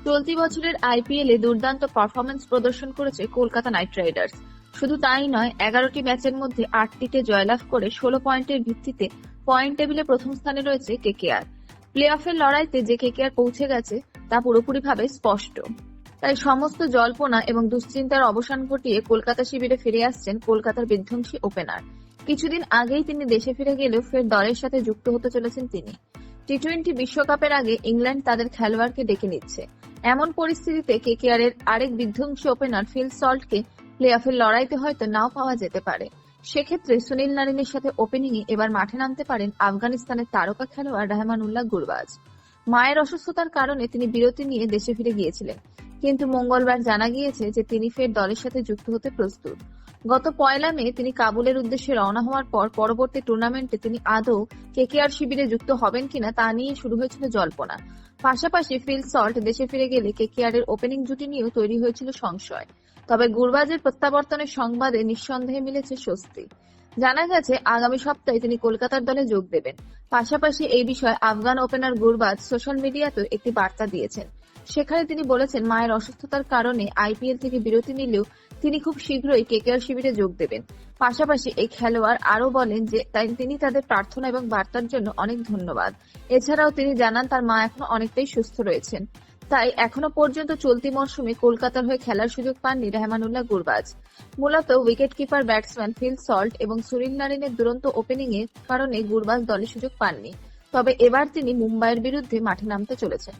চলতি বছরের আইপিএলে দুর্দান্ত পারফরম্যান্স প্রদর্শন করেছে কলকাতা নাইট রাইডার্স। শুধু তাই নয়, 11টি ম্যাচের মধ্যে 8টিতে জয়লাভ করে 16 পয়েন্টের ভিত্তিতে পয়েন্ট টেবিলে প্রথম স্থানে রয়েছে কেকেআর। প্লে অফের লড়াইতে যে কেকেআর পৌঁছে গেছে তা পুরোপুরিভাবে স্পষ্ট। তাই সমস্ত জল্পনা এবং দুশ্চিন্তার অবসান ঘটিয়ে কলকাতা শিবিরে ফিরে আসছেন কলকাতার বিধ্বংসী ওপেনার। কিছুদিন আগেই তিনি দেশে ফিরে গেলেও ফের দলের সাথে যুক্ত হতে চলেছেন তিনি। টি-20 বিশ্বকাপের আগে ইংল্যান্ড তাদের খেলোয়াড়কে ডেকে নিচ্ছে। এমন পরিস্থিতিতে কেকেআর এর আরেক বিধ্বংসী ওপেনার ফিল সল্টকে প্লে অফের লড়াইতে হয়তো নাও পাওয়া যেতে পারে। সেক্ষেত্রে সুনীল নারিনের সাথে ওপেনিংয়ে এবার মাঠে নামতে পারেন আফগানিস্তানের তারকা খেলোয়াড় রহমানুল্লাহ গুরবাজ। মায়ের অসুস্থতার কারণে তিনি বিরতি নিয়ে দেশে ফিরে গিয়েছিলেন, কিন্তু মঙ্গলবার জানা গিয়েছে যে তিনি ফের দলের সাথে যুক্ত হতে প্রস্তুত। গত 1 মে তিনি কাবুলের উদ্দেশ্যে রওনা হওয়ার পর পরবর্তী টুর্নামেন্টে তিনি আদৌ কেকেআর শিবিরে যুক্ত হবেন কিনা তা নিয়ে শুরু হয়েছিল জল্পনা। পাশাপাশি ফিল সল্ট দেশে ফিরে গেলে কেকেআর এর ওপেনিং জুটি নিয়েও তৈরি হয়েছিল সংশয়। তবে গুরবাজের প্রত্যাবর্তনের সংবাদে নিঃসন্দেহে মিলেছে স্বস্তি। জানা গেছে আগামী সপ্তাহে তিনি কলকাতার দলে যোগ দেবেন। পাশাপাশি এই বিষয়ে আফগান ওপেনার গুরবাজ সোশ্যাল মিডিয়াতেও একটি বার্তা দিয়েছেন। সেখানে তিনি বলেছেন, মায়ের অসুস্থতার কারণে আইপিএল থেকে বিরতি নিলেও তিনি খুব শীঘ্রই কেকেআর শিবিরে যোগ দেবেন। পাশাপাশি এই খেলোয়াড় আরও বলেন যে তিনি তাদের প্রার্থনা এবং বার্তার জন্য অনেক ধন্যবাদ। এছাড়াও তিনি জানান তার মা এখনো অনেকটাই সুস্থ রয়েছেন। তাই এখনো পর্যন্ত চলতি মরশুমে কলকাতার হয়ে খেলার সুযোগ পাননি রহমানুল্লাহ গুরবাজ। মূলত wicket keeper batsman Phil Salt এবং সুনীল নারিনের দুরন্ত ওপেনিং এর কারণে গুরবাজ দলে সুযোগ পাননি। তবে এবার তিনি মুম্বাইয়ের বিরুদ্ধে মাঠে নামতে চলেছেন।